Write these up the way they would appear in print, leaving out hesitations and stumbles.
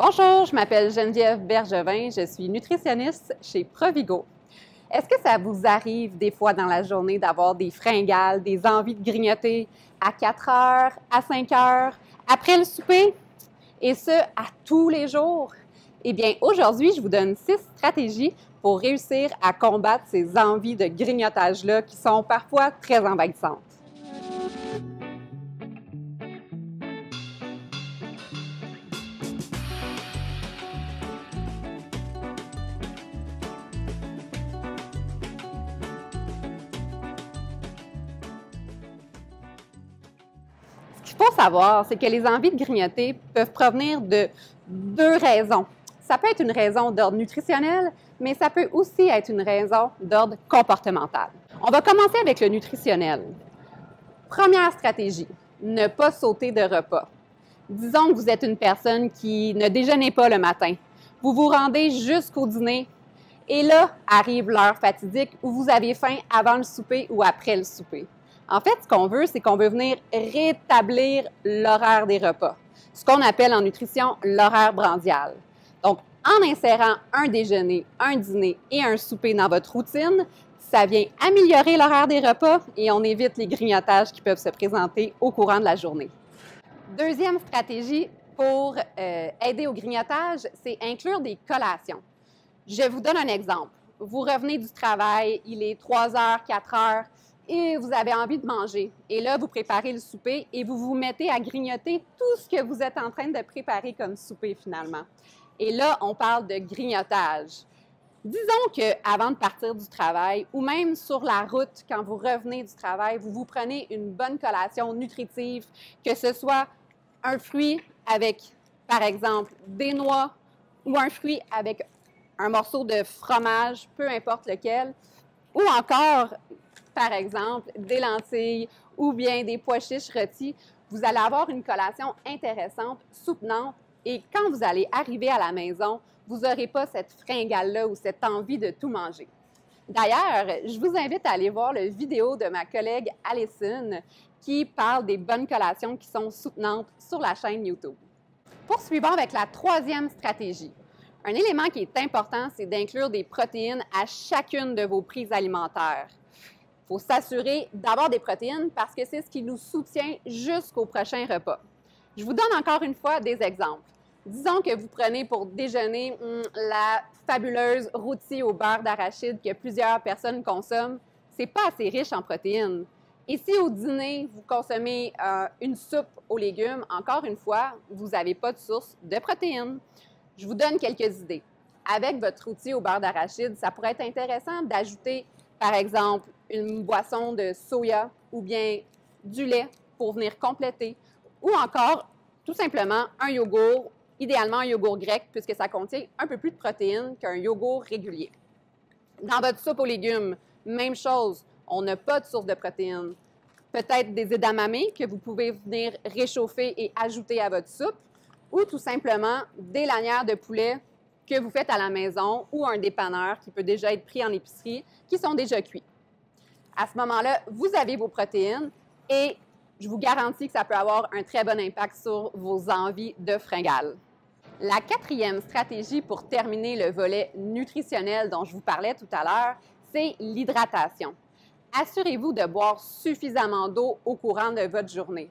Bonjour, je m'appelle Geneviève Bergevin, je suis nutritionniste chez Provigo. Est-ce que ça vous arrive des fois dans la journée d'avoir des fringales, des envies de grignoter à 4 heures, à 5 heures, après le souper, et ce, à tous les jours? Eh bien, aujourd'hui, je vous donne 6 stratégies pour réussir à combattre ces envies de grignotage-là qui sont parfois très envahissantes. Ce qu'il faut savoir, c'est que les envies de grignoter peuvent provenir de 2 raisons. Ça peut être une raison d'ordre nutritionnel, mais ça peut aussi être une raison d'ordre comportemental. On va commencer avec le nutritionnel. Première stratégie, ne pas sauter de repas. Disons que vous êtes une personne qui ne déjeunez pas le matin. Vous vous rendez jusqu'au dîner et là arrive l'heure fatidique où vous avez faim avant le souper ou après le souper. En fait, ce qu'on veut, c'est qu'on veut venir rétablir l'horaire des repas, ce qu'on appelle en nutrition l'horaire brandial. Donc, en insérant un déjeuner, un dîner et un souper dans votre routine, ça vient améliorer l'horaire des repas et on évite les grignotages qui peuvent se présenter au courant de la journée. Deuxième stratégie pour aider au grignotage, c'est inclure des collations. Je vous donne un exemple. Vous revenez du travail, il est 3 heures, 4 heures, et vous avez envie de manger. Et là, vous préparez le souper et vous vous mettez à grignoter tout ce que vous êtes en train de préparer comme souper finalement. Et là, on parle de grignotage. Disons qu'avant de partir du travail ou même sur la route, quand vous revenez du travail, vous vous prenez une bonne collation nutritive, que ce soit un fruit avec, par exemple, des noix ou un fruit avec un morceau de fromage, peu importe lequel, ou encore, par exemple, des lentilles ou bien des pois chiches rôtis, vous allez avoir une collation intéressante, soutenante, et quand vous allez arriver à la maison, vous n'aurez pas cette fringale-là ou cette envie de tout manger. D'ailleurs, je vous invite à aller voir la vidéo de ma collègue Alison qui parle des bonnes collations qui sont soutenantes sur la chaîne YouTube. Poursuivons avec la troisième stratégie. Un élément qui est important, c'est d'inclure des protéines à chacune de vos prises alimentaires. Il faut s'assurer d'avoir des protéines parce que c'est ce qui nous soutient jusqu'au prochain repas. Je vous donne encore une fois des exemples. Disons que vous prenez pour déjeuner la fabuleuse rôtie au beurre d'arachide que plusieurs personnes consomment. Ce n'est pas assez riche en protéines. Et si au dîner, vous consommez une soupe aux légumes, encore une fois, vous n'avez pas de source de protéines. Je vous donne quelques idées. Avec votre rôtie au beurre d'arachide, ça pourrait être intéressant d'ajouter, par exemple, une boisson de soya ou bien du lait pour venir compléter, ou encore, tout simplement, un yogourt, idéalement un yogourt grec, puisque ça contient un peu plus de protéines qu'un yogourt régulier. Dans votre soupe aux légumes, même chose, on n'a pas de source de protéines. Peut-être des edamame que vous pouvez venir réchauffer et ajouter à votre soupe, ou tout simplement des lanières de poulet que vous faites à la maison ou un dépanneur qui peut déjà être pris en épicerie, qui sont déjà cuits. À ce moment-là, vous avez vos protéines et je vous garantis que ça peut avoir un très bon impact sur vos envies de fringales. La quatrième stratégie pour terminer le volet nutritionnel dont je vous parlais tout à l'heure, c'est l'hydratation. Assurez-vous de boire suffisamment d'eau au courant de votre journée.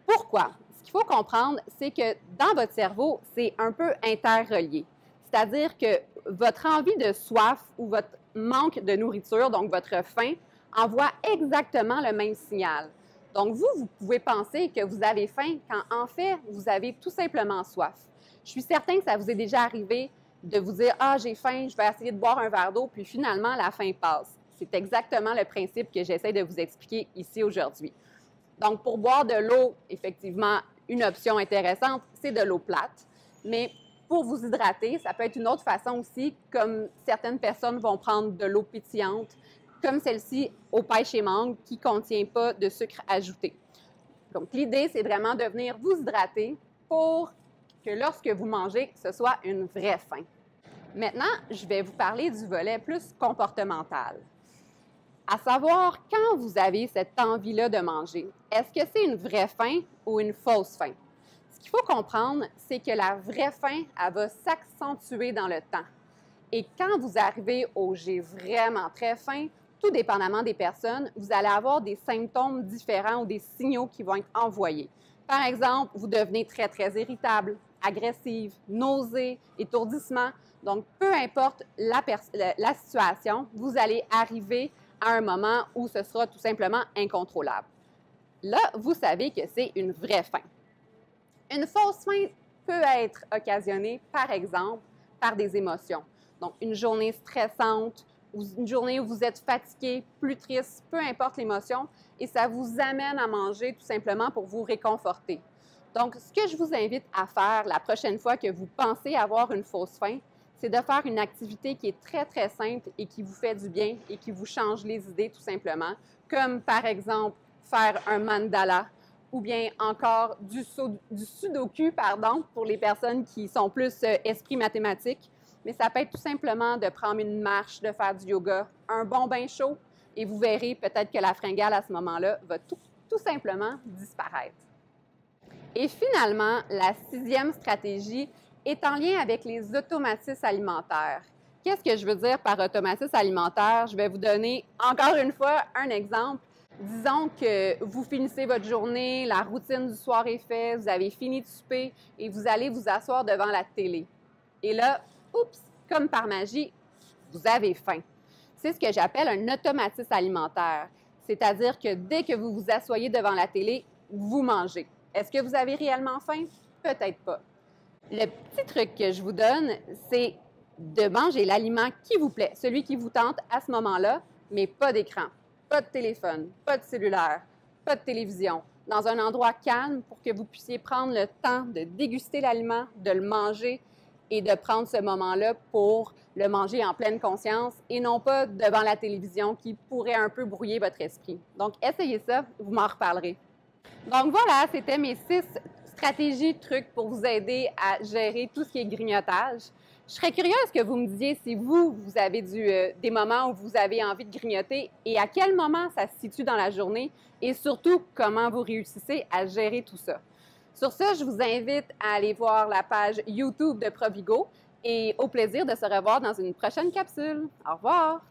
Pourquoi? Ce qu'il faut comprendre, c'est que dans votre cerveau, c'est un peu interrelié. C'est-à-dire que votre envie de soif ou votre manque de nourriture, donc votre faim, envoie exactement le même signal. Donc, vous pouvez penser que vous avez faim quand, en fait, vous avez tout simplement soif. Je suis certaine que ça vous est déjà arrivé de vous dire « Ah, j'ai faim, je vais essayer de boire un verre d'eau », puis finalement, la faim passe. C'est exactement le principe que j'essaie de vous expliquer ici aujourd'hui. Donc, pour boire de l'eau, effectivement, une option intéressante, c'est de l'eau plate. Mais pour vous hydrater, ça peut être une autre façon aussi, comme certaines personnes vont prendre de l'eau pétillante, comme celle-ci au pêche et mangue, qui ne contient pas de sucre ajouté. Donc, l'idée, c'est vraiment de venir vous hydrater pour que lorsque vous mangez, ce soit une vraie faim. Maintenant, je vais vous parler du volet plus comportemental. À savoir, quand vous avez cette envie-là de manger, est-ce que c'est une vraie faim ou une fausse faim? Ce qu'il faut comprendre, c'est que la vraie faim, elle va s'accentuer dans le temps. Et quand vous arrivez au j'ai vraiment très faim, tout dépendamment des personnes, vous allez avoir des symptômes différents ou des signaux qui vont être envoyés. Par exemple, vous devenez très, très irritable, agressive, nausée, étourdissement. Donc, peu importe la situation, vous allez arriver à un moment où ce sera tout simplement incontrôlable. Là, vous savez que c'est une vraie faim. Une fausse faim peut être occasionnée, par exemple, par des émotions. Donc, une journée stressante, ou une journée où vous êtes fatigué, plus triste, peu importe l'émotion, et ça vous amène à manger tout simplement pour vous réconforter. Donc, ce que je vous invite à faire la prochaine fois que vous pensez avoir une fausse faim, c'est de faire une activité qui est très, très simple et qui vous fait du bien et qui vous change les idées tout simplement, comme par exemple faire un mandala ou bien encore du sudoku, pour les personnes qui sont plus esprit mathématique. Mais ça peut être tout simplement de prendre une marche, de faire du yoga, un bon bain chaud, et vous verrez peut-être que la fringale à ce moment-là va tout simplement disparaître. Et finalement, la 6e stratégie est en lien avec les automatismes alimentaires. Qu'est-ce que je veux dire par automatisme alimentaire? Je vais vous donner encore une fois un exemple. Disons que vous finissez votre journée, la routine du soir est faite, vous avez fini de souper et vous allez vous asseoir devant la télé. Et là, oups, comme par magie, vous avez faim. C'est ce que j'appelle un automatisme alimentaire. C'est-à-dire que dès que vous vous asseyez devant la télé, vous mangez. Est-ce que vous avez réellement faim? Peut-être pas. Le petit truc que je vous donne, c'est de manger l'aliment qui vous plaît, celui qui vous tente à ce moment-là, mais pas d'écran, pas de téléphone, pas de cellulaire, pas de télévision, dans un endroit calme pour que vous puissiez prendre le temps de déguster l'aliment, de le manger et de prendre ce moment-là pour le manger en pleine conscience et non pas devant la télévision qui pourrait un peu brouiller votre esprit. Donc, essayez ça, vous m'en reparlerez. Donc voilà, c'était mes 6 stratégies, trucs pour vous aider à gérer tout ce qui est grignotage. Je serais curieuse que vous me disiez si vous avez des moments où vous avez envie de grignoter et à quel moment ça se situe dans la journée et surtout comment vous réussissez à gérer tout ça. Sur ce, je vous invite à aller voir la page YouTube de Provigo et au plaisir de se revoir dans une prochaine capsule. Au revoir!